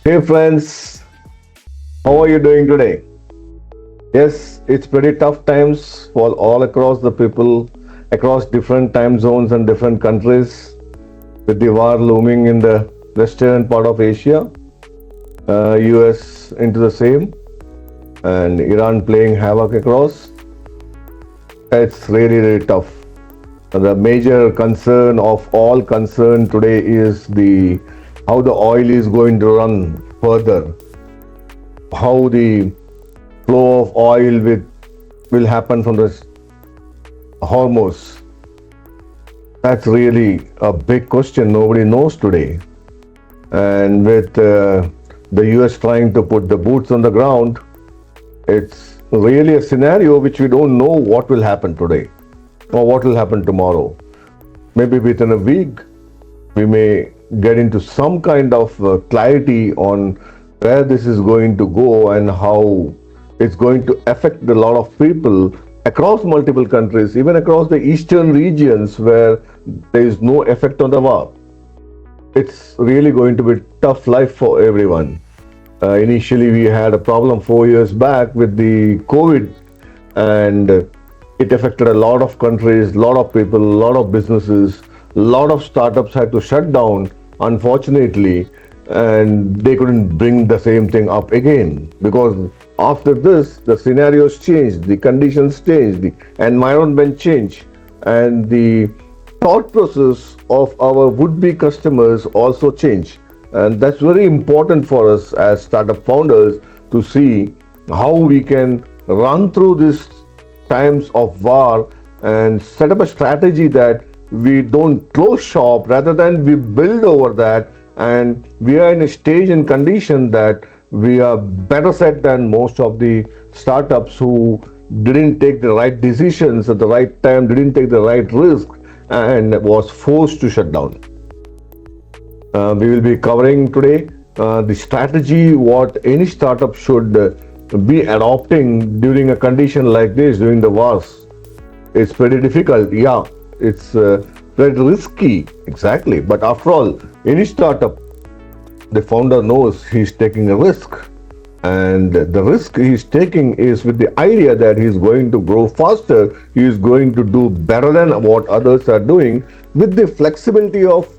Hey friends, how are you doing today? Yes, it's pretty tough times for all across the people, across different time zones and different countries, with the war looming in the western part of Asia, US into the same, and Iran playing havoc across. It's really tough. The major concern of all concern today is the how the oil is going to run further, how the flow of oil will happen from the Hormuz. That's really a big question nobody knows today. And with the US trying to put the boots on the ground, it's really a scenario which we don't know what will happen today or what will happen tomorrow. Maybe within a week, we may get into some kind of clarity on where this is going to go and how it's going to affect a lot of people across multiple countries, even across the eastern regions where there is no effect on the war. It's really going to be tough life for everyone. Initially, we had a problem 4 years back with the COVID, and it affected a lot of countries, a lot of people, a lot of businesses, a lot of startups had to shut down, unfortunately, and they couldn't bring the same thing up again because after this, the scenarios changed, the conditions changed, the environment changed, and the thought process of our would-be customers also changed. And that's very important for us as startup founders to see how we can run through these times of war and set up a strategy that we don't close shop, rather than we build over that, and we are in a stage and condition that we are better set than most of the startups who didn't take the right decisions at the right time, didn't take the right risk, and was forced to shut down. We will be covering today the strategy what any startup should be adopting during a condition like this, during the wars. It's pretty difficult, yeah. It's very risky, exactly. But after all, any startup, the founder knows he's taking a risk. And the risk he's taking is with the idea that he's going to grow faster, he's going to do better than what others are doing, with the flexibility of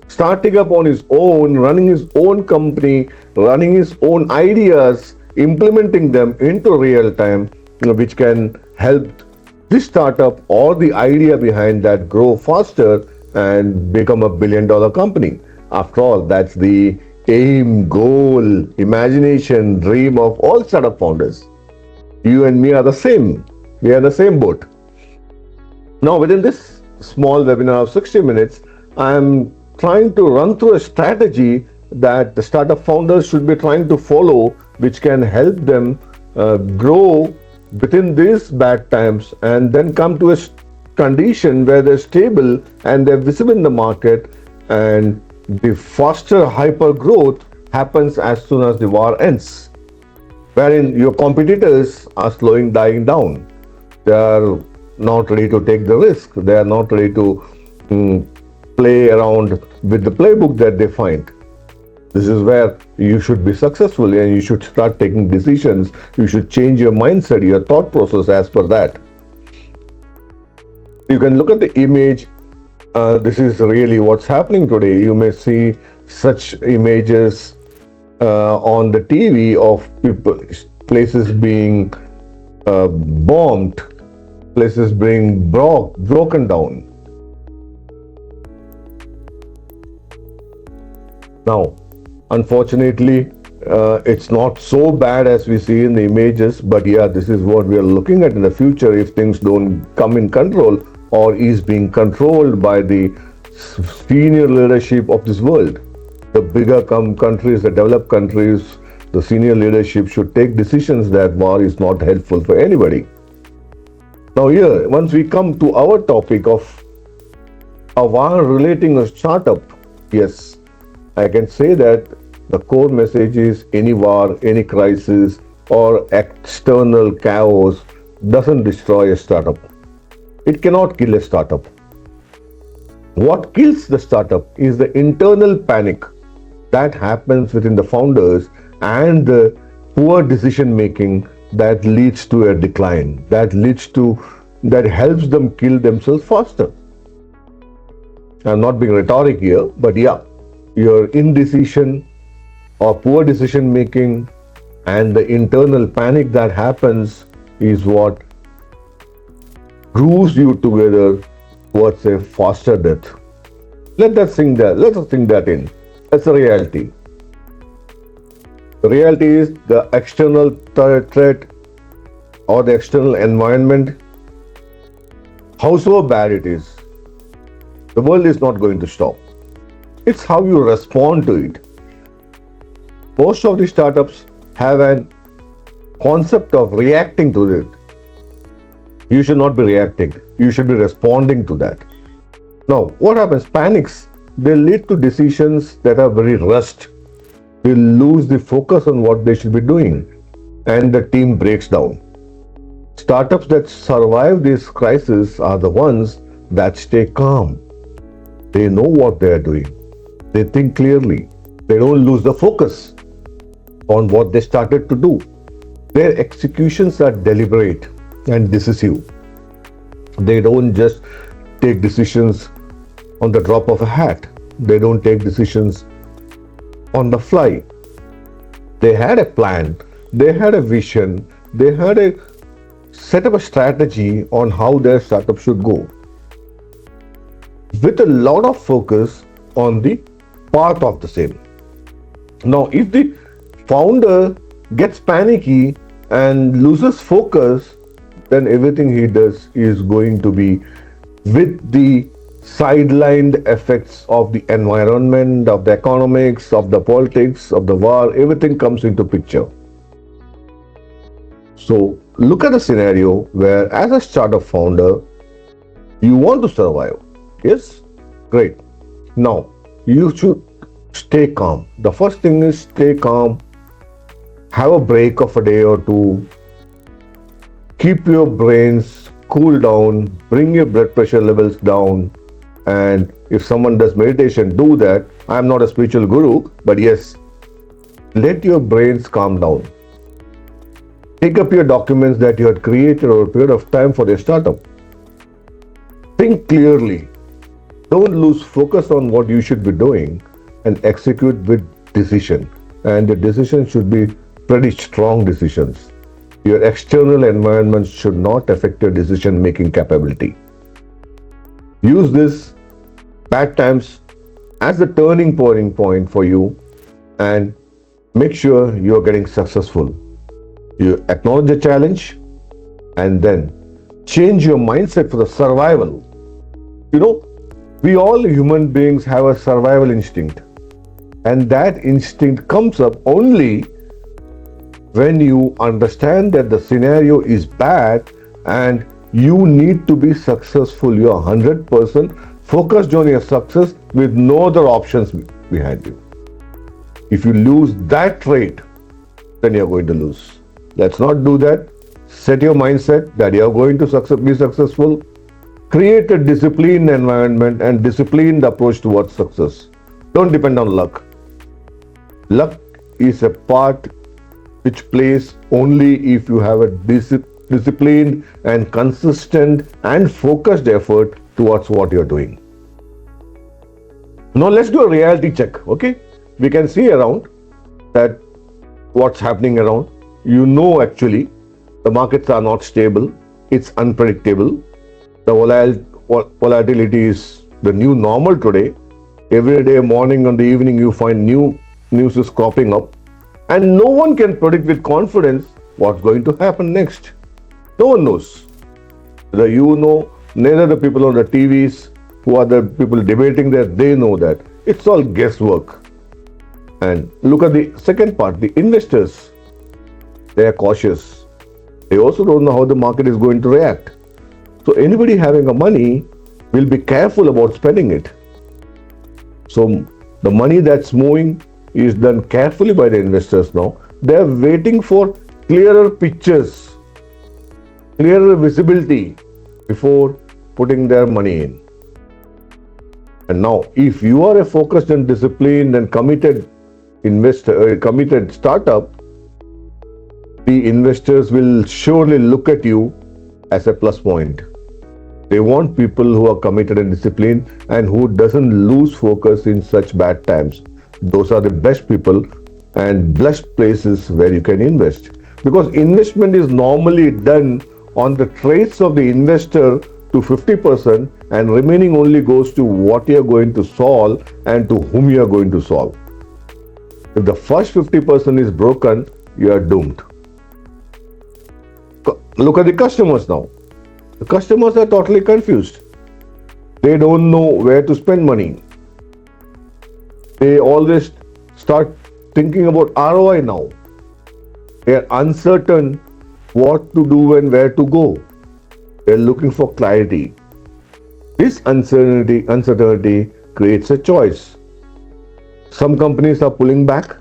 starting up on his own, running his own company, running his own ideas, implementing them into real time, which can help this startup or the idea behind that grow faster and become $1 billion company. After all, that's the aim, goal, imagination, dream of all startup founders. You and me are the same. We are in the same boat. Now, within this small webinar of 60 minutes, I am trying to run through a strategy that the startup founders should be trying to follow, which can help them grow within these bad times and then come to a condition where they're stable and they're visible in the market, and the faster hyper growth happens as soon as the war ends, wherein your competitors are dying down. They are not ready to take the risk. They are not ready to play around with the playbook that they find. This is where you should be successful, and you should start taking decisions. You should change your mindset, your thought process as per that. You can look at the image. This is really what's happening today. You may see such images on the TV of people, places being bombed, places being broken down. Now, unfortunately, it's not so bad as we see in the images, but yeah, this is what we are looking at in the future if things don't come in control or is being controlled by the senior leadership of this world. The bigger countries, the developed countries, the senior leadership should take decisions that war is not helpful for anybody. Now here, once we come to our topic of a war relating a startup, yes, I can say that the core message is any war, any crisis, or external chaos doesn't destroy a startup. It cannot kill a startup. What kills the startup is the internal panic, that happens within the founders and the poor decision making that leads to a decline, that helps them kill themselves faster. I'm not being rhetoric here, but yeah, your indecision or poor decision making and the internal panic that happens is what grooves you together towards a faster death. Let us think that in. That's the reality. The reality is the external threat or the external environment, howsoever bad it is, the world is not going to stop. It's how you respond to it. Most of the startups have a concept of reacting to it. You should not be reacting. You should be responding to that. Now, what happens? Panics, they lead to decisions that are very rushed. They lose the focus on what they should be doing, and the team breaks down. Startups that survive this crisis are the ones that stay calm. They know what they are doing. They think clearly. They don't lose the focus on what they started to do. Their executions are deliberate and decisive. They don't just take decisions on the drop of a hat. They don't take decisions on the fly. They had a plan, they had a vision, they had a set up a strategy on how their startup should go, with a lot of focus on the path of the same. Now, if the founder gets panicky and loses focus, then everything he does is going to be with the sidelined effects of the environment, of the economics, of the politics, of the war. Everything comes into picture. So look at the scenario where, as a startup founder, you want to survive. Yes? Great. Now, you should stay calm. The first thing is stay calm. Have a break of a day or two. Keep your brains cool down. Bring your blood pressure levels down. And if someone does meditation, do that. I'm not a spiritual guru, but yes, let your brains calm down. Take up your documents that you had created over a period of time for your startup. Think clearly. Don't lose focus on what you should be doing, and execute with decision. And the decision should be pretty strong decisions. Your external environment should not affect your decision making capability. Use this bad times as a turning point for you, and make sure you're getting successful. You acknowledge the challenge and then change your mindset for the survival. You know, we all human beings have a survival instinct, and that instinct comes up only when you understand that the scenario is bad and you need to be successful. You are 100% focused on your success with no other options behind you. If you lose that trait, then you're going to lose. Let's not do that. Set your mindset that you're going to be successful. Create a disciplined environment and disciplined approach towards success. Don't depend on luck. Luck is a part which plays only if you have a disciplined and consistent and focused effort towards what you're doing. Now let's do a reality check, okay? We can see around that what's happening around. You know, actually, the markets are not stable. It's unpredictable. The volatility is the new normal today. Every day, morning and the evening, you find new news is cropping up. And no one can predict with confidence what's going to happen next. No one knows. Neither you know, neither the people on the TVs who are the people debating that, they know that. It's all guesswork. And look at the second part, the investors. They are cautious. They also don't know how the market is going to react. So anybody having a money will be careful about spending it. So the money that's moving is done carefully by the investors now. They are waiting for clearer pictures, clearer visibility before putting their money in. And now, if you are a focused and disciplined and committed committed startup, the investors will surely look at you as a plus point. They want people who are committed and disciplined and who doesn't lose focus in such bad times. Those are the best people and blessed places where you can invest. Because investment is normally done on the traits of the investor to 50% and remaining only goes to what you are going to solve and to whom you are going to solve. If the first 50% is broken, you are doomed. Look at the customers now. The customers are totally confused. They don't know where to spend money. They always start thinking about ROI now. They are uncertain what to do and where to go. They are looking for clarity. This uncertainty creates a choice. Some companies are pulling back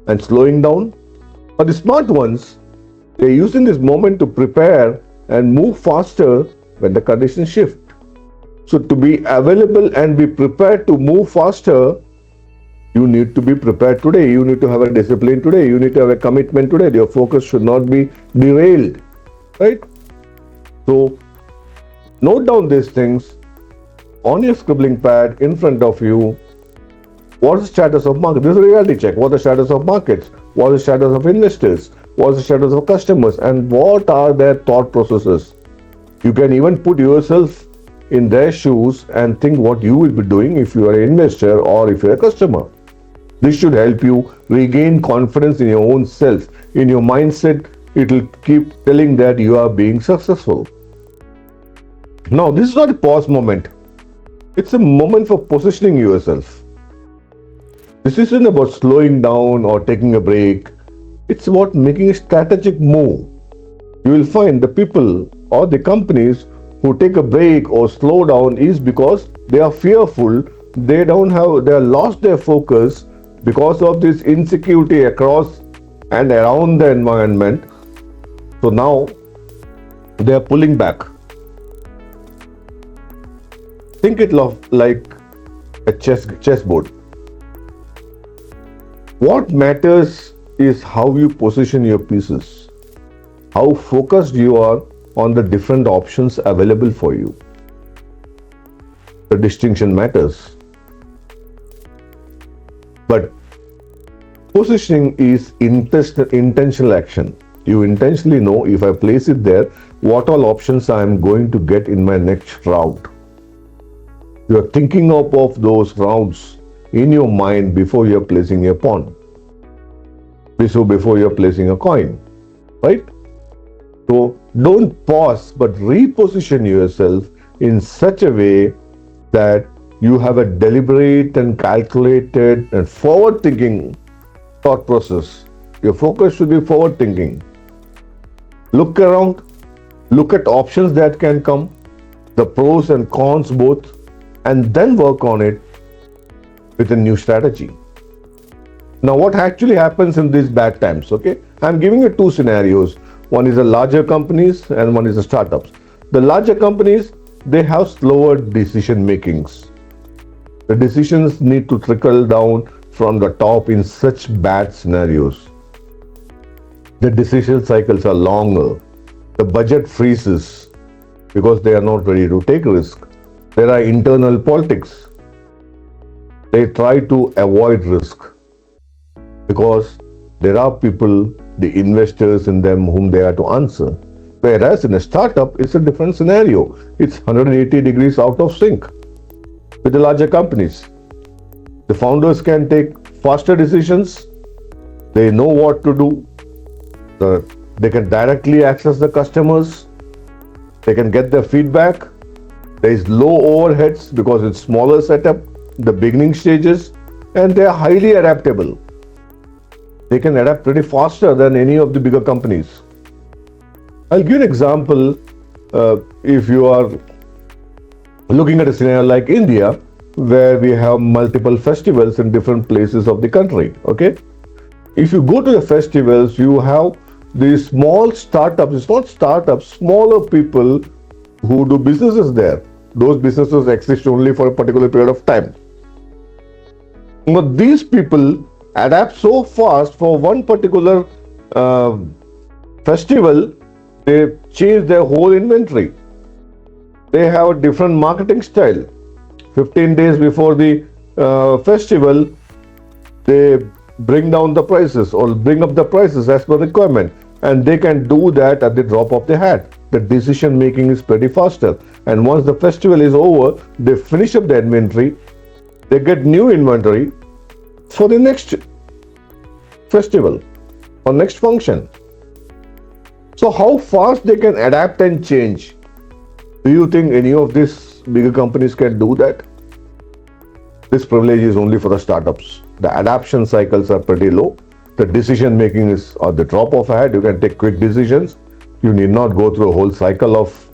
and slowing down, but the smart ones, they're using this moment to prepare and move faster when the conditions shift. So to be available and be prepared to move faster, you need to be prepared today. You need to have a discipline today. You need to have a commitment today. Your focus should not be derailed, right? So note down these things on your scribbling pad in front of you. What is the status of market? This is a reality check. What is the status of markets? What is the status of investors? What is the status of customers? And what are their thought processes? You can even put yourself in their shoes and think what you will be doing if you are an investor or if you are a customer. This should help you regain confidence in your own self. In your mindset, it will keep telling that you are being successful. Now, this is not a pause moment. It's a moment for positioning yourself. This isn't about slowing down or taking a break. It's about making a strategic move. You will find the people or the companies who take a break or slow down is because they are fearful. They have lost their focus because of this insecurity across and around the environment. So now they are pulling back. Think it like a chessboard. What matters is how you position your pieces, how focused you are on the different options available for you. The distinction matters. But positioning is intentional action. You intentionally know, if I place it there, what all options I am going to get in my next round. You are thinking of those rounds in your mind before you are placing a pawn. Before you are placing a coin, right? So don't pause, but reposition yourself in such a way that you have a deliberate and calculated and forward-thinking thought process. Your focus should be forward-thinking. Look around, look at options that can come, the pros and cons both, and then work on it with a new strategy. Now, what actually happens in these bad times? Okay, I'm giving you two scenarios. One is the larger companies and one is the startups. The larger companies, they have slower decision makings. The decisions need to trickle down from the top in such bad scenarios. The decision cycles are longer. The budget freezes because they are not ready to take risk. There are internal politics. They try to avoid risk because there are people, the investors in them, whom they are to answer. Whereas in a startup, it's a different scenario. It's 180 degrees out of sync with the larger companies. The founders can take faster decisions. They know what to do. They can directly access the customers. They can get their feedback. There is low overheads because it's smaller setup, the beginning stages, and they are highly adaptable. They can adapt pretty faster than any of the bigger companies. I'll give an example. If you are looking at a scenario like India, where we have multiple festivals in different places of the country, okay? If you go to the festivals, you have these small startups, it's not startups, smaller people who do businesses there. Those businesses exist only for a particular period of time. But these people adapt so fast for one particular uh, festival, they change their whole inventory. They have a different marketing style. 15 days before the festival, they bring down the prices or bring up the prices as per requirement, and they can do that at the drop of the hat. The decision making is pretty faster, and once the festival is over, they finish up the inventory, they get new inventory for the next festival or next function. So how fast they can adapt and change? Do you think any of these bigger companies can do that? This privilege is only for the startups. The adaptation cycles are pretty low. The decision making is at the drop of a hat. You can take quick decisions. You need not go through a whole cycle of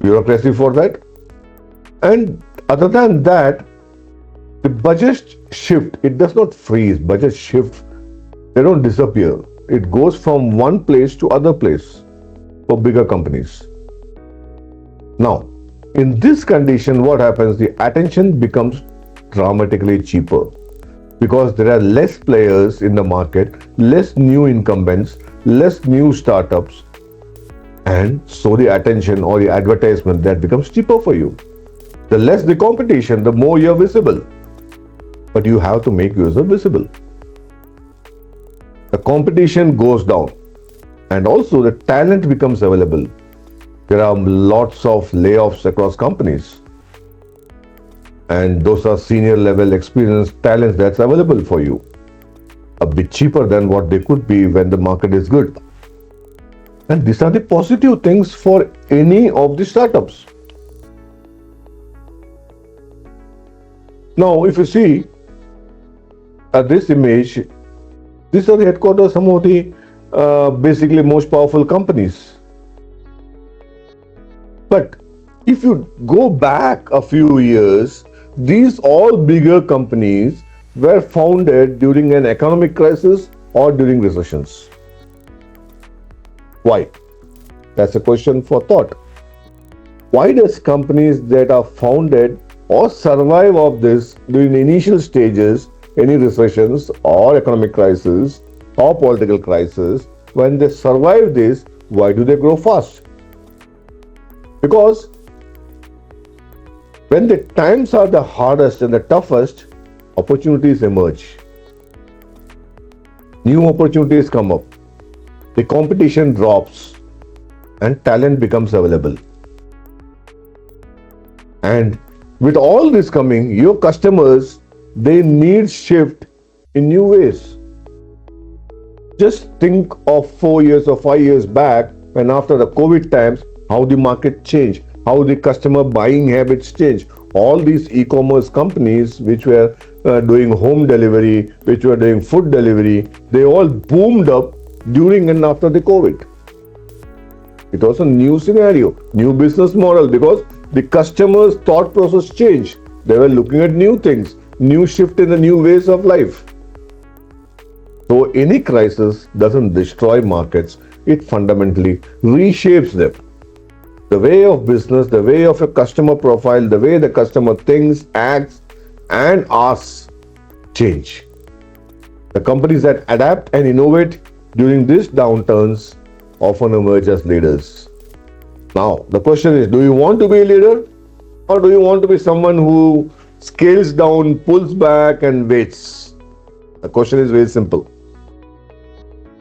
bureaucracy for that. And other than that, the budget shift, it does not freeze. Budget shift, they don't disappear. It goes from one place to other place for bigger companies. Now, in this condition, what happens? The attention becomes dramatically cheaper because there are less players in the market, less new incumbents, less new startups, and so the attention or the advertisement that becomes cheaper for you. The less the competition, the more you're visible. But you have to make yourself visible. The competition goes down, and also the talent becomes available. There are lots of layoffs across companies, and those are senior level experienced talents that's available for you, a bit cheaper than what they could be when the market is good. And these are the positive things for any of the startups. Now, if you see at this image, these are the headquarters of some of the basically most powerful companies. But if you go back a few years, these all bigger companies were founded during an economic crisis or during recessions. Why? That's a question for thought. Why does companies that are founded or survive of this during the initial stages, any recessions or economic crisis or political crisis, when they survive this, why do they grow fast? Because when the times are the hardest and the toughest, opportunities emerge. New opportunities come up. The competition drops and talent becomes available. And with all this coming, your customers, they need shift in new ways. Just think of 4 years or 5 years back, when after the COVID times, how the market changed, how the customer buying habits changed. All these e-commerce companies which were doing home delivery, which were doing food delivery, they all boomed up during and after the COVID. It was a new scenario, new business model, because the customer's thought process changed. They were looking at new things, new shift in the new ways of life. So any crisis doesn't destroy markets, it fundamentally reshapes them. The way of business, the way of a customer profile, the way the customer thinks, acts, and asks change. The companies that adapt and innovate during these downturns often emerge as leaders. Now, the question is, do you want to be a leader, or do you want to be someone who scales down, pulls back, and waits? The question is very simple.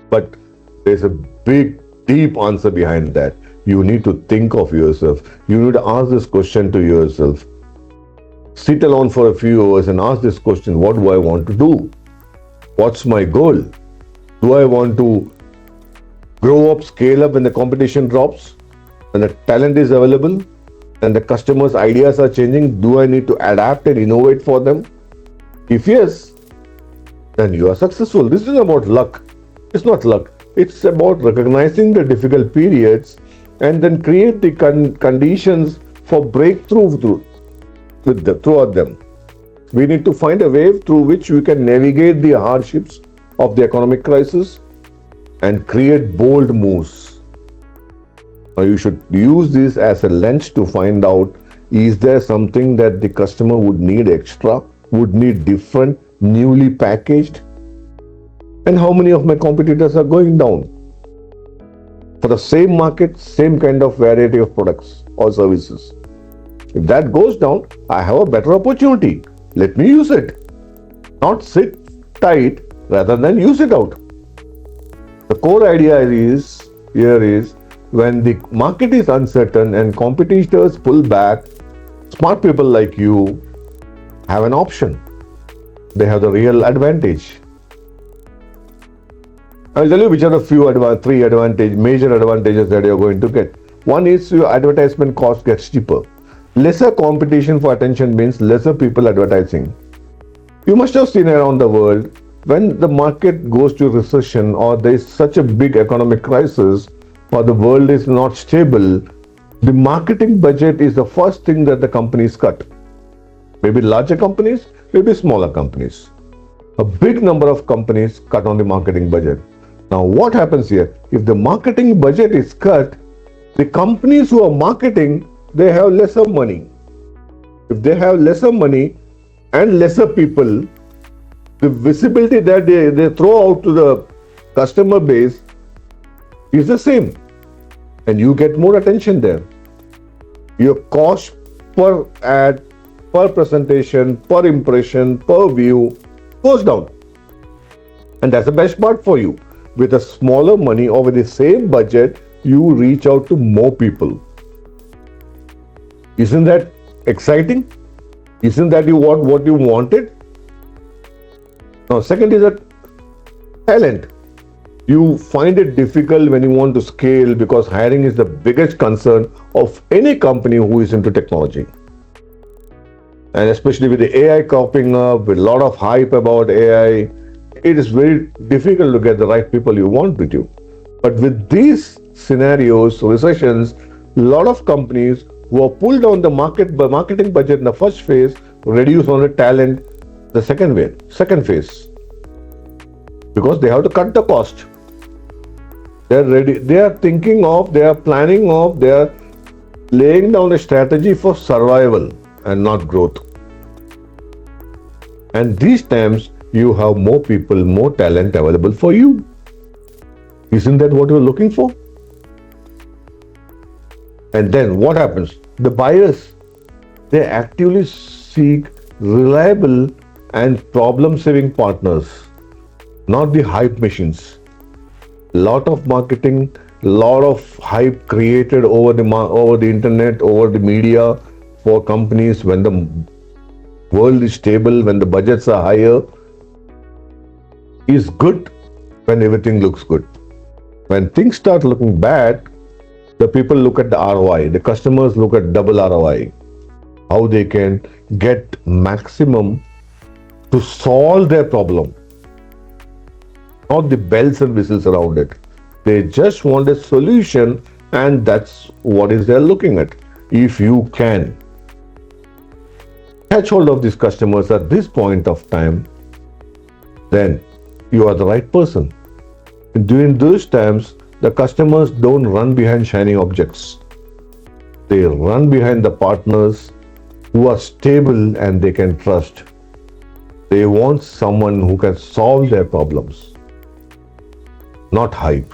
But there's a big, deep answer behind that. You need to think of yourself. You need to ask this question to yourself. Sit alone for a few hours and ask this question: what do I want to do? What's my goal? Do I want to grow up, scale up when the competition drops, when the talent is available, and the customers' ideas are changing? Do I need to adapt and innovate for them? If yes, then you are successful. This is about luck. It's not luck. It's about recognizing the difficult periods and then create the conditions for breakthrough throughout them. We need to find a way through which we can navigate the hardships of the economic crisis and create bold moves. Now you should use this as a lens to find out, is there something that the customer would need extra, would need different, newly packaged? and how many of my competitors are going down for the same market, same kind of variety of products or services. If that goes down, I have a better opportunity. Let me use it. Not sit tight rather than use it out. The core idea is when the market is uncertain and competitors pull back, smart people like you have an option. They have the real advantage. I'll tell you which are the three major advantages that you're going to get. One is your advertisement cost gets cheaper. Lesser competition for attention means lesser people advertising. You must have seen around the world when the market goes to recession or there is such a big economic crisis or the world is not stable, the marketing budget is the first thing that the companies cut. Maybe larger companies, maybe smaller companies. A big number of companies cut on the marketing budget. Now, what happens here? If the marketing budget is cut, the companies who are marketing, they have lesser money. If they have lesser money and lesser people, the visibility that they throw out to the customer base is the same. And you get more attention there. Your cost per ad, per presentation, per impression, per view goes down. And that's the best part for you. With a smaller money or with the same budget, you reach out to more people. Isn't that exciting? Isn't that what you wanted? Now, second is a talent. You find it difficult when you want to scale because hiring is the biggest concern of any company who is into technology. And especially with the AI cropping up, with a lot of hype about AI, it is very difficult to get the right people you want with you. But with these scenarios, recessions, a lot of companies who are pulled down the marketing budget in the first phase reduce on the talent the second phase, because they have to cut the cost. They are planning of, they are laying down a strategy for survival and not growth. And these times you have more people, more talent available for you. Isn't that what you're looking for? And then what happens? The buyers, they actively seek reliable and problem-saving partners, not the hype machines. Lot of marketing, lot of hype created over the internet, over the media for companies when the world is stable, when the budgets are higher, is good when everything looks good. When things start looking bad, the people look at the ROI, the customers look at double ROI, how they can get maximum to solve their problem, not the bells and whistles around it. They just want a solution, and that's what is they're looking at. If you can catch hold of these customers at this point of time, then you are the right person. During those times, the customers don't run behind shiny objects. They run behind the partners who are stable and they can trust. They want someone who can solve their problems, not hype.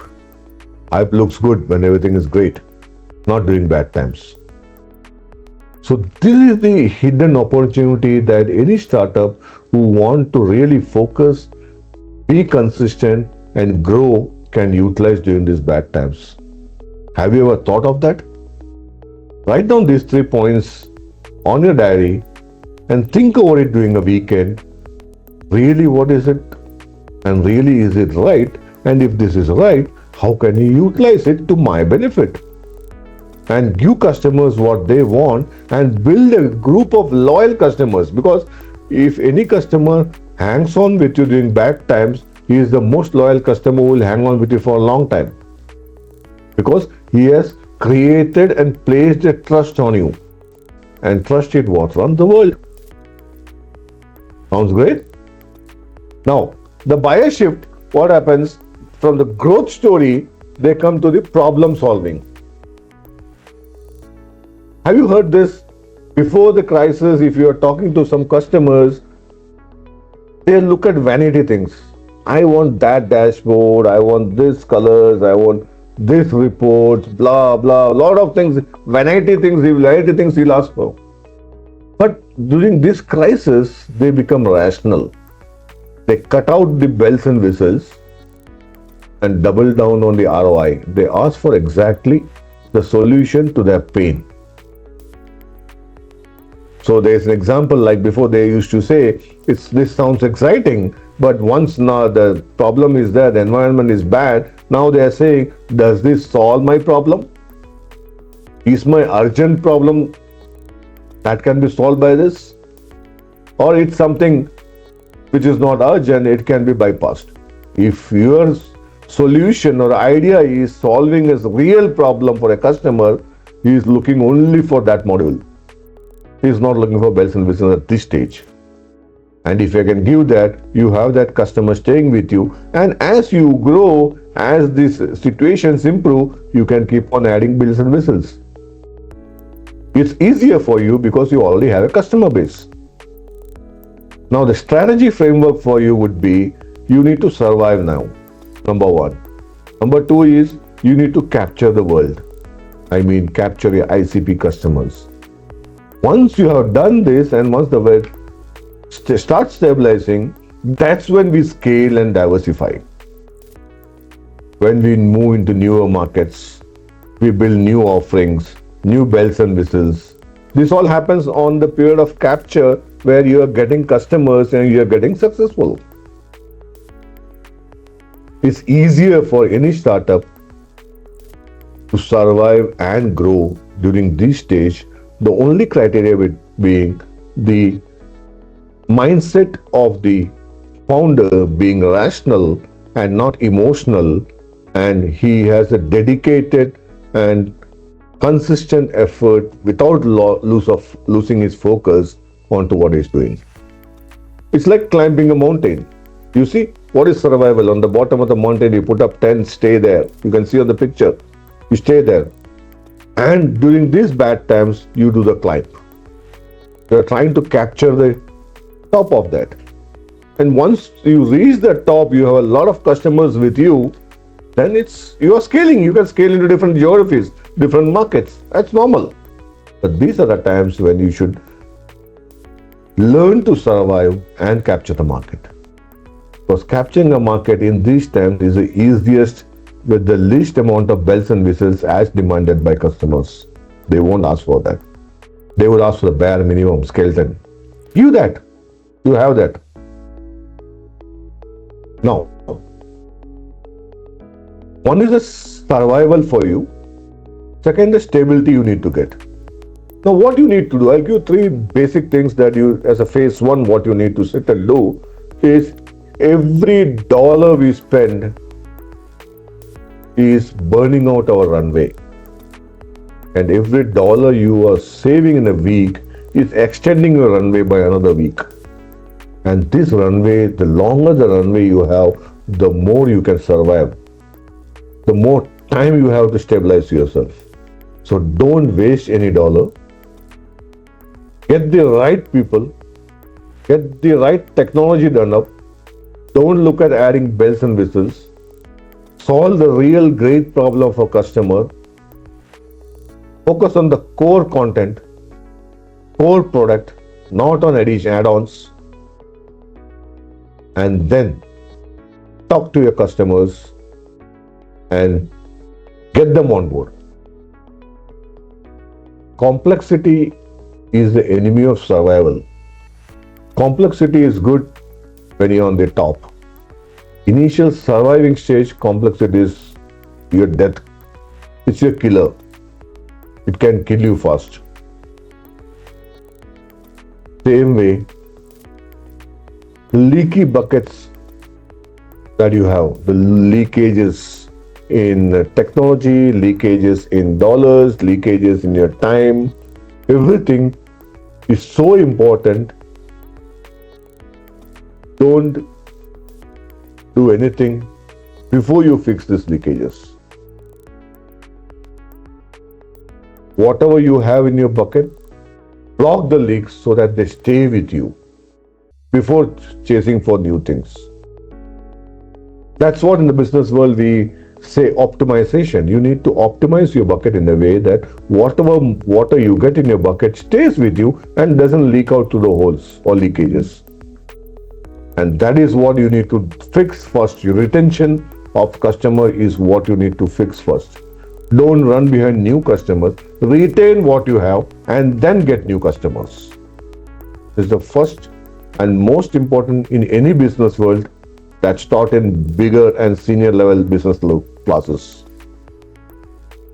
Hype looks good when everything is great, not during bad times. So this is the hidden opportunity that any startup who want to really focus, be consistent and grow can utilize during these bad times. Have you ever thought of that? Write down these 3 points on your diary and think over it during a weekend. Really, what is it? And really, is it right? And if this is right, how can you utilize it to my benefit? And give customers what they want and build a group of loyal customers, because if any customer hangs on with you during bad times, he is the most loyal customer who will hang on with you for a long time, because he has created and placed a trust on you, and trust is what runs the world. Sounds great? Now, the buyer shift, what happens from the growth story, they come to the problem solving. Have you heard this? Before the crisis, if you are talking to some customers, they look at vanity things. I want that dashboard, I want this colors, I want this reports, blah blah, lot of things, variety things he'll ask for. But during this crisis, they become rational. They cut out the bells and whistles and double down on the ROI. They ask for exactly the solution to their pain. So there's an example like before they used to say, this sounds exciting, but once now the problem is there, the environment is bad, now they are saying, does this solve my problem? Is my urgent problem that can be solved by this? Or it's something which is not urgent, it can be bypassed. If your solution or idea is solving a real problem for a customer, he is looking only for that module. He is not looking for bells and whistles at this stage. And if you can give that, you have that customer staying with you. And as you grow, as these situations improve, you can keep on adding bells and whistles. It's easier for you because you already have a customer base. Now the strategy framework for you would be, you need to survive now, number one. Number two is, you need to capture the world. I mean, capture your ICP customers. Once you have done this and once the world starts stabilizing, that's when we scale and diversify. When we move into newer markets, we build new offerings, new bells and whistles. This all happens on the period of capture where you are getting customers and you are getting successful. It's easier for any startup to survive and grow during this stage. The only criteria being the mindset of the founder being rational and not emotional, and he has a dedicated and consistent effort without losing his focus onto what he's doing. It's like climbing a mountain. You see, what is survival? On the bottom of the mountain, you put up tent, stay there. You can see on the picture. You stay there. And during these bad times, you do the climb. You're trying to capture the top of that. And once you reach the top, you have a lot of customers with you, then you are scaling. You can scale into different geographies, different markets. That's normal. But these are the times when you should learn to survive and capture the market. Because capturing a market in these times is the easiest with the least amount of bells and whistles as demanded by customers. They won't ask for that. They would ask for the bare minimum skeleton. Give that. You have that. Now, one is the survival for you. Second, the stability you need to get. Now, what you need to do, I'll give three basic things that you, as a phase one, what you need to sit and do is every dollar we spend is burning out our runway. And every dollar you are saving in a week is extending your runway by another week. And this runway, the longer the runway you have, the more you can survive. The more time you have to stabilize yourself. So don't waste any dollar. Get the right people. Get the right technology done up. Don't look at adding bells and whistles. Solve the real great problem of a customer. Focus on the core content, core product, not on add-ons. And then talk to your customers and get them on board. Complexity is the enemy of survival. Complexity is good when you're on the top. Initial surviving stage, complexity is your death. It's your killer. It can kill you fast. Same way, leaky buckets that you have, the leakages in technology, leakages in dollars, leakages in your time, everything is so important. Don't do anything before you fix these leakages. Whatever you have in your bucket, block the leaks so that they stay with you before chasing for new things. That's what in the business world we say optimization. You need to optimize your bucket in a way that whatever water you get in your bucket stays with you and doesn't leak out to the holes or leakages. And that is what you need to fix first. Your retention of customer is what you need to fix first. Don't run behind new customers. Retain what you have and then get new customers. This is the first and most important in any business world that's taught in bigger and senior level business classes.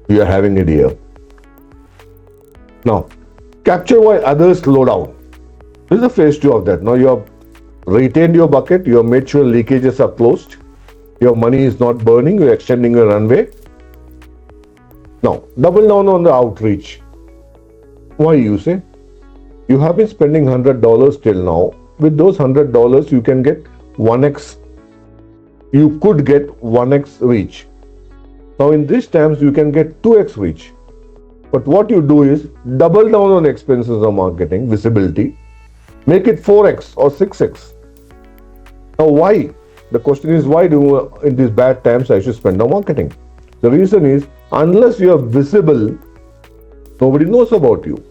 We are having it here. Now, capture why others slow down. This is the phase 2 of that. Now you have retained your bucket, you have made sure leakages are closed, your money is not burning, you're extending your runway. Now, double down on the outreach. Why, you say? You have been spending $100 till now. With those $100, you can get 1x. You could get 1x reach. Now, in these times, you can get 2x reach. But what you do is double down on expenses of marketing, visibility, make it 4x or 6x. Now, why? The question is, why do in these bad times I should spend on marketing? The reason is, unless you are visible, nobody knows about you.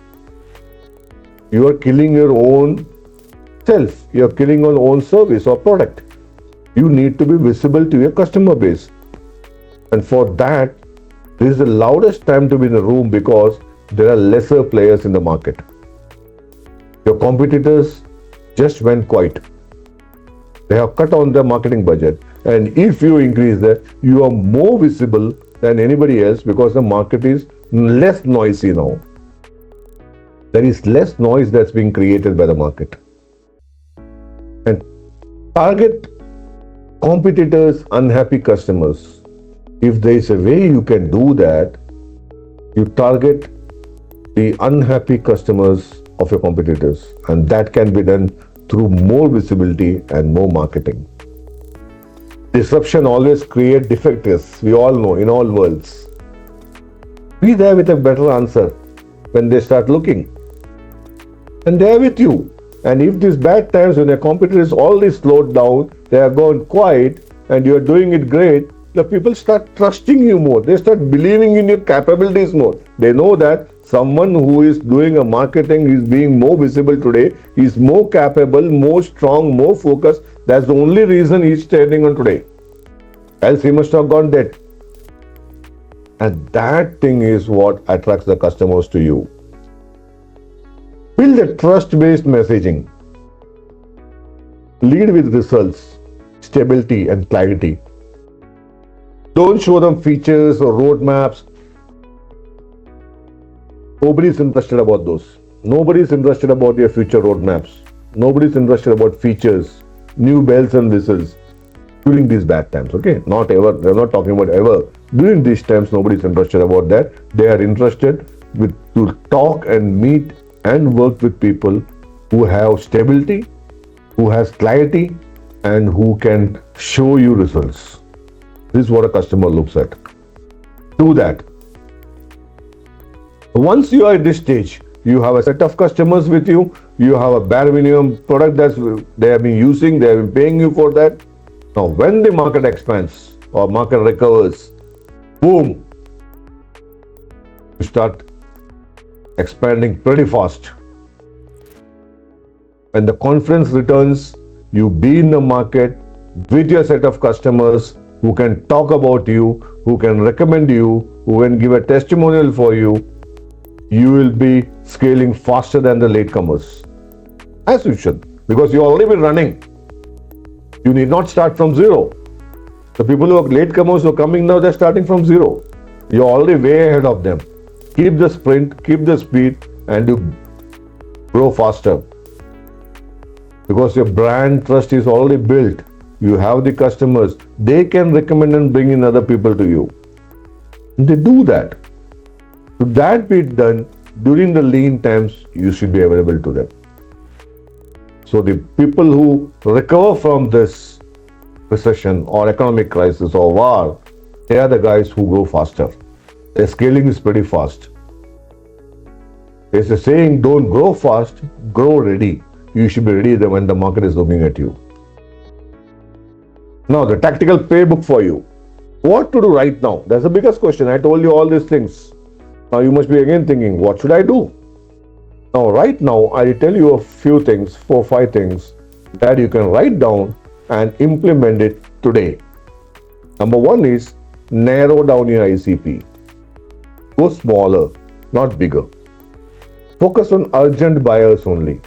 You are killing your own self. You are killing your own service or product. You need to be visible to your customer base. And for that, this is the loudest time to be in a room because there are lesser players in the market. Your competitors just went quiet. They have cut on their marketing budget. And if you increase that, you are more visible than anybody else because the market is less noisy now. There is less noise that's being created by the market. And target competitors, unhappy customers. If there is a way you can do that, you target the unhappy customers of your competitors, and that can be done through more visibility and more marketing. Disruption always creates defectors, we all know, in all worlds. Be there with a better answer when they start looking. And they are with you. And if these bad times when your competitor is already slowed down, they are gone quiet, and you are doing it great, the people start trusting you more. They start believing in your capabilities more. They know that someone who is doing a marketing is being more visible today, is more capable, more strong, more focused. That's the only reason he's standing on today. Else he must have gone dead. And that thing is what attracts the customers to you. Build a trust-based messaging. Lead with results, stability, and clarity. Don't show them features or roadmaps. Nobody is interested about those. Nobody is interested about your future roadmaps. Nobody is interested about features, new bells and whistles during these bad times. Okay, not ever. They're not talking about ever. During these times, nobody is interested about that. They are interested to talk and meet and work with people who have stability, who has clarity, and who can show you results. This is what a customer looks at. Do that. Once you are at this stage, you have a set of customers with you, you have a bare minimum product that they have been using, they have been paying you for that. Now, when the market expands or market recovers, boom, you start expanding pretty fast. When the confidence returns, you be in the market with your set of customers who can talk about you, who can recommend you, who can give a testimonial for you. You will be scaling faster than the latecomers. As you should, because you already been running. You need not start from zero. The people who are latecomers who are coming now, they're starting from zero. You're already way ahead of them. Keep the sprint, keep the speed, and you grow faster. Because your brand trust is already built. You have the customers. They can recommend and bring in other people to you. And they do that. To that be done, during the lean times, you should be available to them. So the people who recover from this recession or economic crisis or war, they are the guys who go faster. Their scaling is pretty fast. There's a saying, don't grow fast, grow ready. You should be ready when the market is looking at you. Now, the tactical playbook for you. What to do right now? That's the biggest question. I told you all these things. Now, you must be again thinking, what should I do? Now, right now, I'll tell you a few things, 4 5 things that you can write down and implement it today. Number one is narrow down your ICP. Go smaller, not bigger. Focus on urgent buyers only.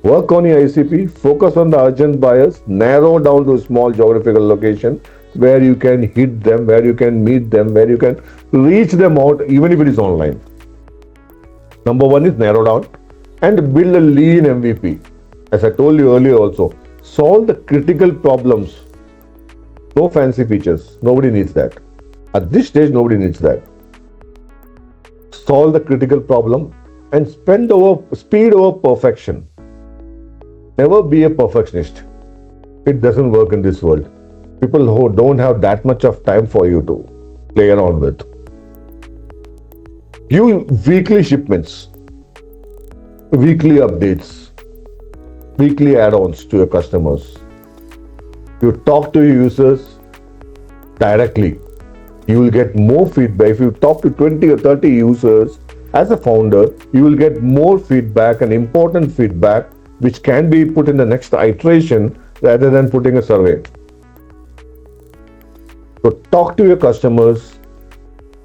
Work on your ICP, focus on the urgent buyers, narrow down to a small geographical location where you can hit them, where you can meet them, where you can reach them out, even if it is online. Number one is narrow down and build a lean MVP. As I told you earlier also, solve the critical problems. No fancy features. Nobody needs that. At this stage, nobody needs that. Solve the critical problem and speed over perfection. Never be a perfectionist. It doesn't work in this world. People who don't have that much of time for you to play around with. Give weekly shipments, weekly updates, weekly add-ons to your customers. You talk to your users directly. You will get more feedback. If you talk to 20 or 30 users as a founder, you will get more feedback and important feedback which can be put in the next iteration rather than putting a survey. So talk to your customers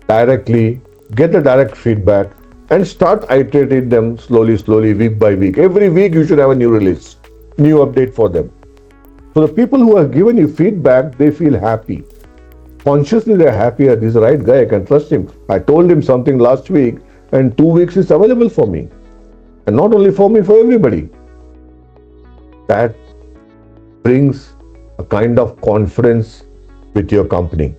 directly, get the direct feedback and start iterating them slowly, week by week. Every week you should have a new release, new update for them. So the people who have given you feedback, they feel happy. Consciously they're happy that this is the right guy, I can trust him. I told him something last week and 2 weeks is available for me. And not only for me, for everybody. That brings a kind of confidence with your company.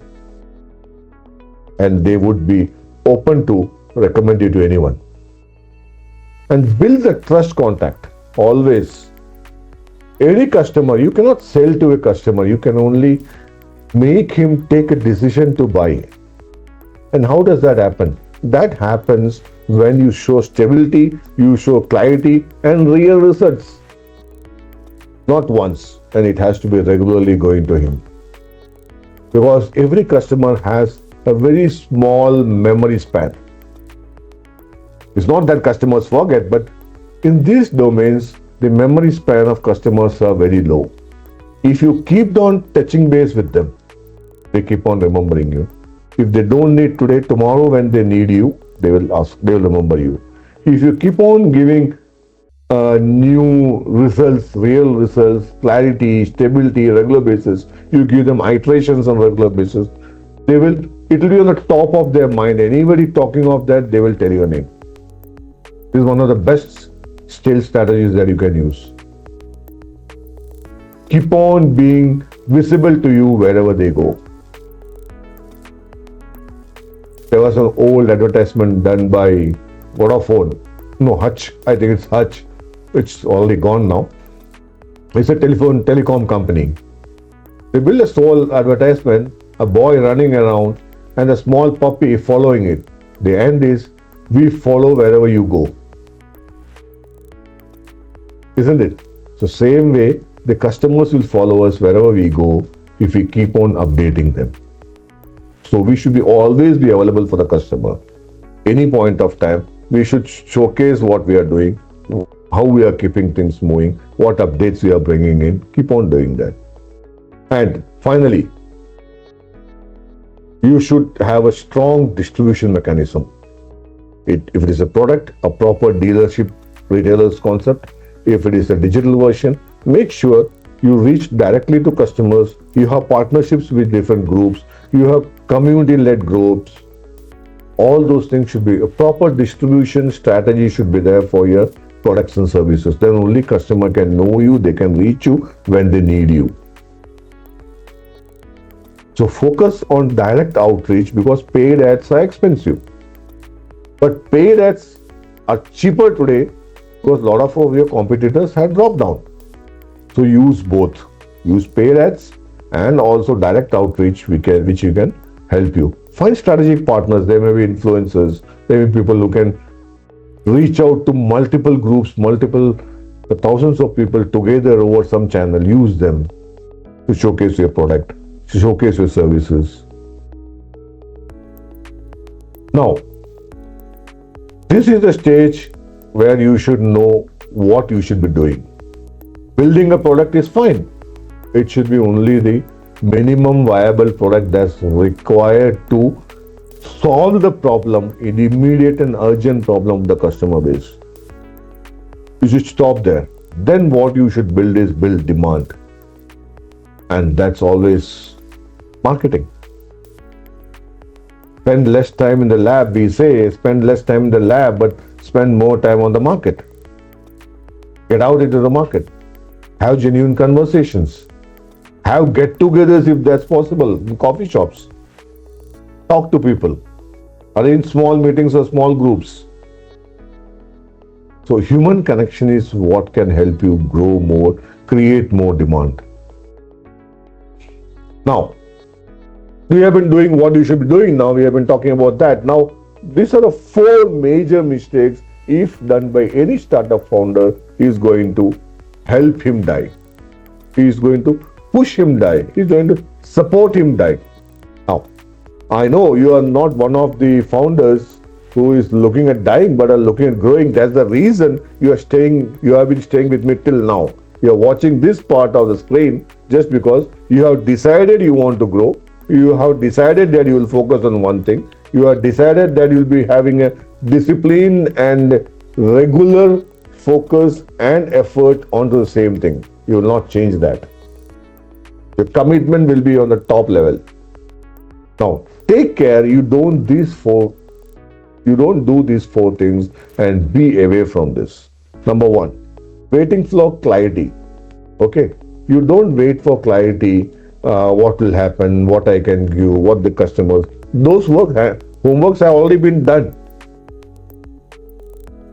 And they would be open to recommend you to anyone. And build the trust contact. Always. Any customer, you cannot sell to a customer. You can only make him take a decision to buy. And how does that happen? That happens when you show stability, you show clarity and real results. Not once, and it has to be regularly going to him. Because every customer has a very small memory span. It's not that customers forget, but in these domains, the memory span of customers are very low. If you keep on touching base with them, they keep on remembering you. If they don't need today, tomorrow when they need you, they will remember you. If you keep on giving new results, real results, clarity, stability, regular basis, you give them iterations on regular basis, it will be on the top of their mind. Anybody talking of that, they will tell your name. This is one of the best sales strategies that you can use. Keep on being visible to you wherever they go. There was an old advertisement done by Vodafone. No, Hutch. I think it's Hutch. It's already gone now. It's a telecom company. They built a small advertisement, a boy running around and a small puppy following it. The end is, we follow wherever you go. Isn't it? So same way, the customers will follow us wherever we go if we keep on updating them. So we should always be available for the customer. Any point of time, we should showcase what we are doing, how we are keeping things moving, what updates we are bringing in. Keep on doing that. And finally, you should have a strong distribution mechanism. If it is a product, a proper dealership, retailer's concept. If it is a digital version, make sure you reach directly to customers. You have partnerships with different groups. You have community-led groups. All those things should be, a proper distribution strategy should be there for your products and services. Then only customer can know you, they can reach you when they need you. So focus on direct outreach because paid ads are expensive. But paid ads are cheaper today because a lot of your competitors have dropped down. So use both. Use paid ads and also direct outreach which you can help you. Find strategic partners. There may be influencers. There may be people who can reach out to multiple groups, thousands of people together over some channel. Use them. to showcase your product, to showcase your services. Now, this is the stage where you should know what you should be doing. Building a product is fine. It should be only the minimum viable product that's required to solve the problem, an immediate and urgent problem of the customer base. You should stop there. Then what you should build is build demand. And that's always marketing. Spend less time in the lab, we say, spend less time in the lab, but spend more time on the market. Get out into the market. Have genuine conversations. Have get-togethers if that's possible in coffee shops. Talk to people. Arrange small meetings or small groups. So human connection is what can help you grow more, create more demand. Now, we have been doing what you should be doing now. We have been talking about that. Now, these are the 4 major mistakes, if done by any startup founder, is going to help him die. He is going to push him die. He is going to support him die. Now, I know you are not one of the founders who is looking at dying, but are looking at growing. That's the reason you have been staying with me till now. You are watching this part of the screen just because you have decided you want to grow. You have decided that you will focus on one thing. You have decided that you will be having a discipline and regular focus and effort onto the same thing. You will not change that. Your commitment will be on the top level. Now, take care you don't do these 4 things and be away from this. Number 1, waiting for clarity. Okay, you don't wait for clarity. What will happen, what I can give, what the customers. Those homeworks have already been done.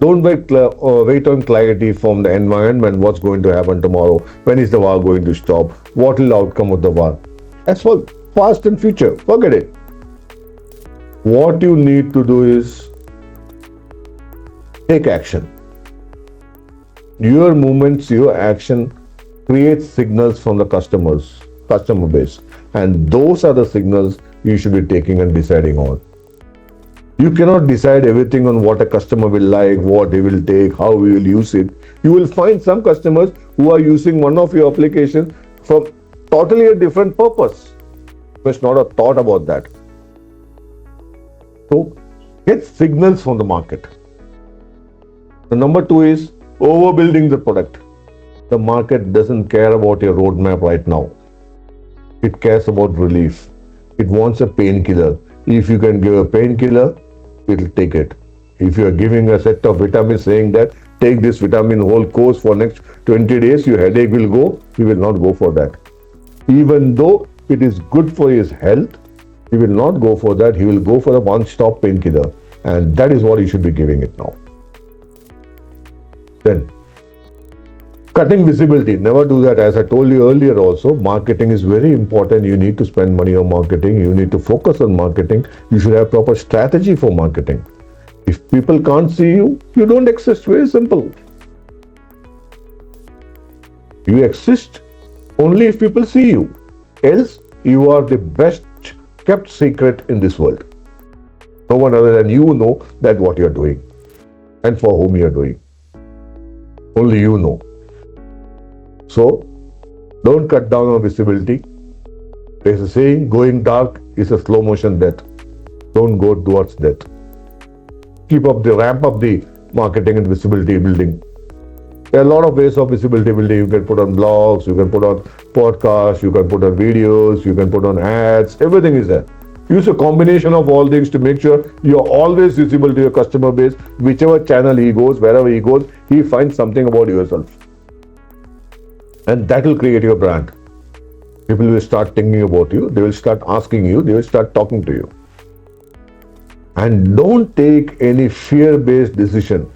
Don't wait on clarity from the environment. What's going to happen tomorrow? When is the war going to stop? What will the outcome of the war? As for past and future, forget it. What you need to do is take action. Your movements, your action creates signals from the customer base, and those are the signals you should be taking and deciding on. You cannot decide everything on what a customer will like, what he will take, how he will use it. You will find some customers who are using one of your applications for totally a different purpose. You must not have thought about that. So, get signals from the market. The number 2 is overbuilding the product. The market doesn't care about your roadmap right now. It cares about relief. It wants a painkiller. If you can give a painkiller, it will take it. If you are giving a set of vitamins saying that take this vitamin whole course for next 20 days, your headache will go, he will not go for that. Even though it is good for his health, he will not go for that. He will go for a one-stop painkiller. And that is what he should be giving it now. Then, cutting visibility. Never do that. As I told you earlier also, marketing is very important. You need to spend money on marketing. You need to focus on marketing. You should have proper strategy for marketing. If people can't see you, you don't exist. Very simple. You exist only if people see you. Else, you are the best kept secret in this world. No one other than you know that what you are doing and for whom you are doing. Only you know. So, don't cut down on visibility. There's a saying, going dark is a slow motion death. Don't go towards death. Ramp up the marketing and visibility building. There are a lot of ways of visibility building. You can put on blogs, you can put on podcasts, you can put on videos, you can put on ads, everything is there. Use a combination of all things to make sure you're always visible to your customer base. Whichever channel he goes, wherever he goes, he finds something about yourself. And that will create your brand. People will start thinking about you, they will start asking you, they will start talking to you. And don't take any fear-based decision.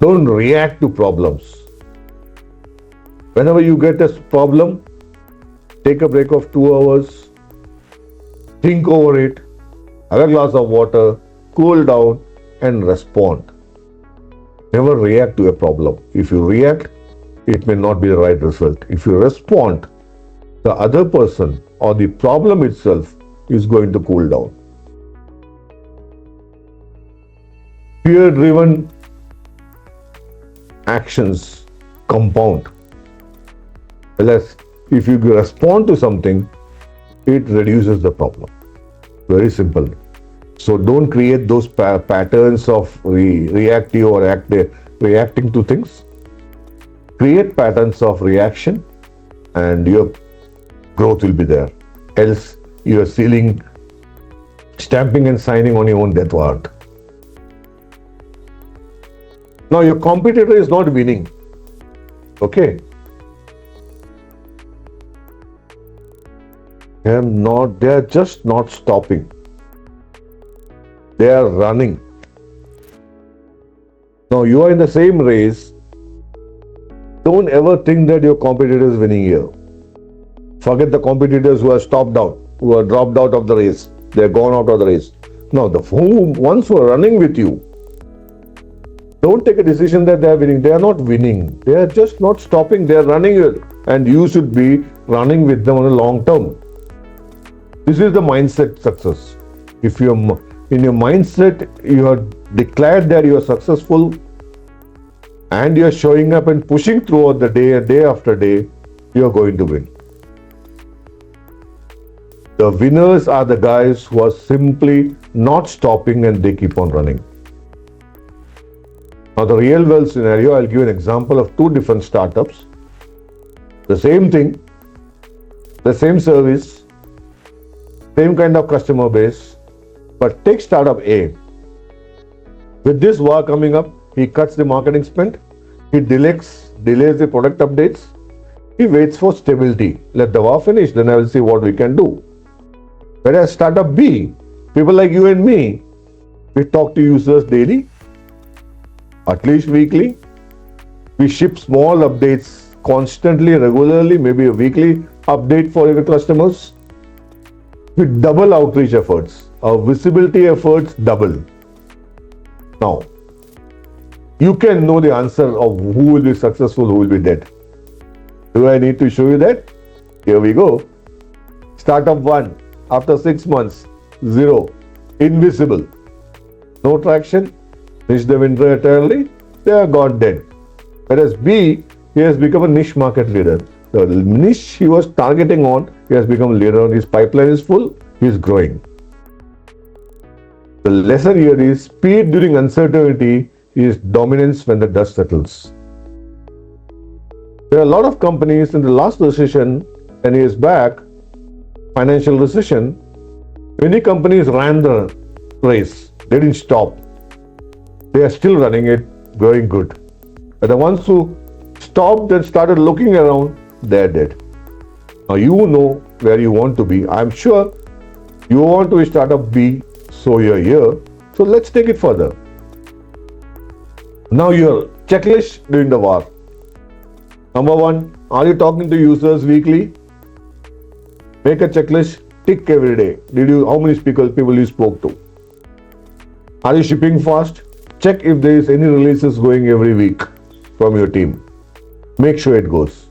Don't react to problems. Whenever you get a problem, take a break of 2 hours, think over it, have a glass of water, cool down, and respond. Never react to a problem. If you react, it may not be the right result. If you respond, the other person or the problem itself is going to cool down. Fear driven actions compound. Whereas if you respond to something, it reduces the problem. Very simple. So don't create those patterns of reactive or reacting to things. Create patterns of reaction and your growth will be there. Else you are stamping and signing on your own death warrant. Now your competitor is not winning. Okay. They are just not stopping. They are running. Now you are in the same race. Don't ever think that your competitor is winning here. Forget the competitors who are stopped out, who are dropped out of the race. They are gone out of the race. Now the ones who are running with you, don't take a decision that they are winning. They are not winning. They are just not stopping. They are running it. And you should be running with them on a long term. This is the mindset success. If you're in your mindset, you have declared that you are successful and you are showing up and pushing throughout the day after day, you are going to win. The winners are the guys who are simply not stopping and they keep on running. Now, the real world scenario, I'll give an example of two different startups. The same thing, the same service, same kind of customer base, but take startup A. With this war coming up, he cuts the marketing spend, he delays the product updates, he waits for stability. Let the war finish, then I will see what we can do. Whereas startup B, people like you and me, we talk to users daily, at least weekly. We ship small updates constantly, regularly, maybe a weekly update for your customers. We double outreach efforts. Our visibility efforts double. Now, you can know the answer of who will be successful, who will be dead. Do I need to show you that? Here we go. Startup 1, after 6 months, 0, invisible, no traction, missed the winter entirely, they are gone dead. Whereas B, he has become a niche market leader. The niche he was targeting on, he has become a leader. His pipeline is full, he is growing. The lesson here is speed during uncertainty is dominance when the dust settles. There are a lot of companies in the last recession, 10 years back, financial recession, many companies ran the race. They didn't stop. They are still running it, going good. But the ones who stopped and started looking around, they're dead. Now you know where you want to be. I'm sure you want to be startup B, so you're here. So let's take it further. Now your checklist during the war. Number 1, are you talking to users weekly? Make a checklist, tick every day. How many people you spoke to? Are you shipping fast? Check if there is any releases going every week from your team. Make sure it goes.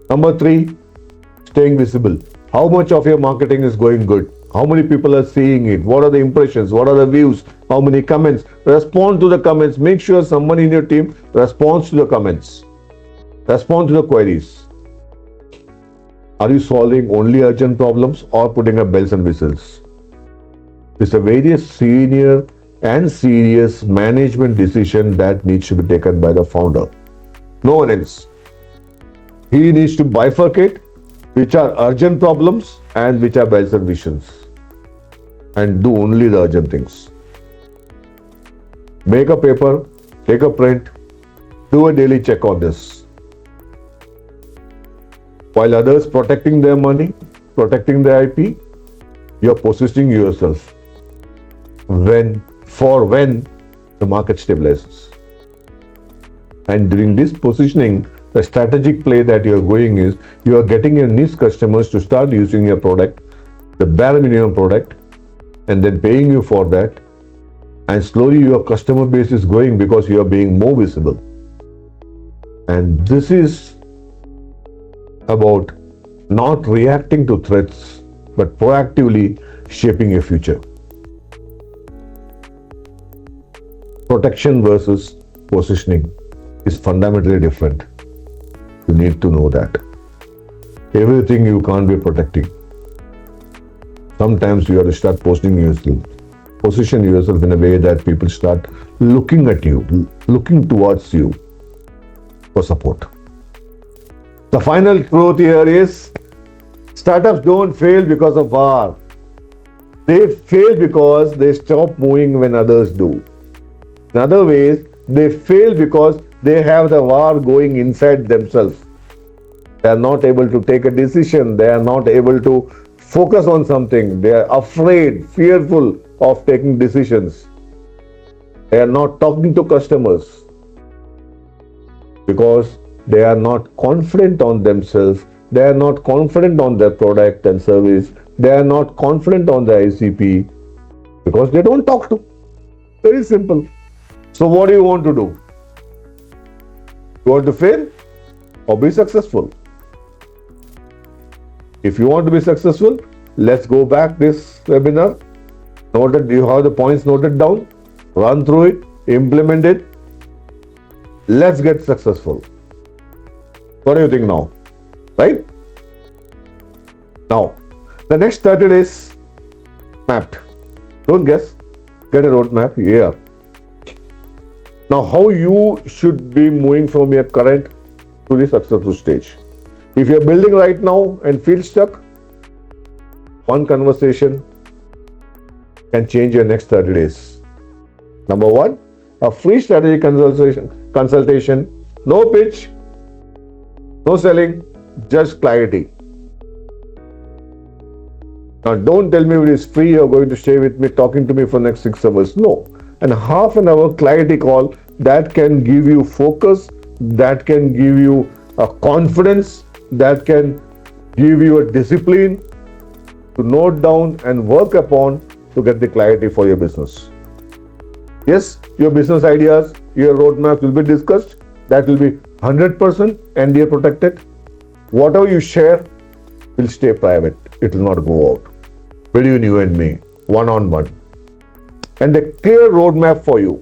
Number 3, staying visible. How much of your marketing is going good? How many people are seeing it? What are the impressions? What are the views? How many comments? Respond to the comments. Make sure someone in your team responds to the comments. Respond to the queries. Are you solving only urgent problems or putting up bells and whistles? It's a very senior and serious management decision that needs to be taken by the founder. No one else. He needs to bifurcate which are urgent problems and which are bells and whistles, and do only the urgent things. Make a paper, take a print, do a daily check on this. While others protecting their money, protecting their IP, you're positioning yourself for when the market stabilizes. And during this positioning, the strategic play that you're going is you are getting your niche customers to start using your product, the bare minimum product, and then paying you for that. And slowly your customer base is growing because you are being more visible. And this is about not reacting to threats, but proactively shaping your future. Protection versus positioning is fundamentally different. You need to know that. Everything you can't be protecting. Sometimes you have to start positioning yourself in a way that people start looking at you, looking towards you for support. The final truth here is startups don't fail because of war. They fail because they stop moving when others do. In other ways, they fail because they have the war going inside themselves. They are not able to take a decision. They are not able to focus on something. They are afraid, fearful of taking decisions. They are not talking to customers because they are not confident on themselves. They are not confident on their product and service. They are not confident on the ICP because they don't talk to. Very simple. So what do you want to do? You want to fail or be successful? If you want to be successful, let's go back this webinar. Noted, you have the points noted down. Run through it, implement it. Let's get successful. What do you think now? Right? Now, the next 30 days mapped. Don't guess. Get a roadmap. Yeah. Now, how you should be moving from your current to the successful stage. If you're building right now and feel stuck, one conversation can change your next 30 days. Number one, a free strategy consultation, no pitch, no selling, just clarity. Now, don't tell me it is free, you're going to stay with me, talking to me for the next 6 hours. No. And half an hour clarity call that can give you focus, that can give you a confidence, that can give you a discipline to note down and work upon to get the clarity for your business. Yes, your business ideas, your roadmap will be discussed. That will be 100% NDA protected. Whatever you share will stay private. It will not go out. Between you and me, one-on-one. And a clear roadmap for you.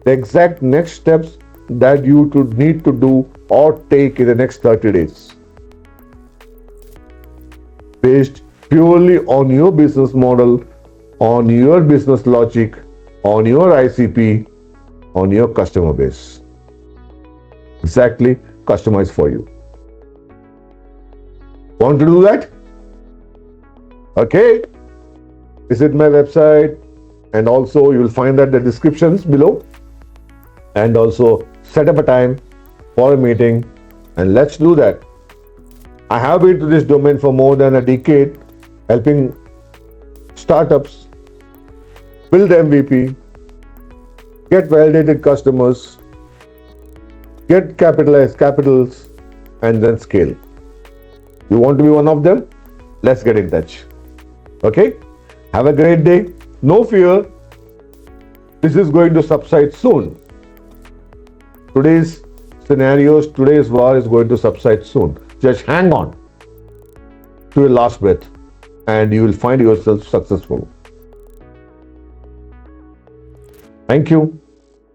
The exact next steps that you need to do or take in the next 30 days. Based purely on your business model, on your business logic, on your ICP, on your customer base. Exactly customized for you. Want to do that? Okay. Visit my website and also you will find that the descriptions below. And also set up a time for a meeting and let's do that. I have been to this domain for more than a decade, helping startups build MVP, get validated customers, get capitals, and then scale. You want to be one of them? Let's get in touch. Okay? Have a great day. No fear. This is going to subside soon. Today's scenarios, today's war is going to subside soon. Just hang on to your last breath and you will find yourself successful. Thank you.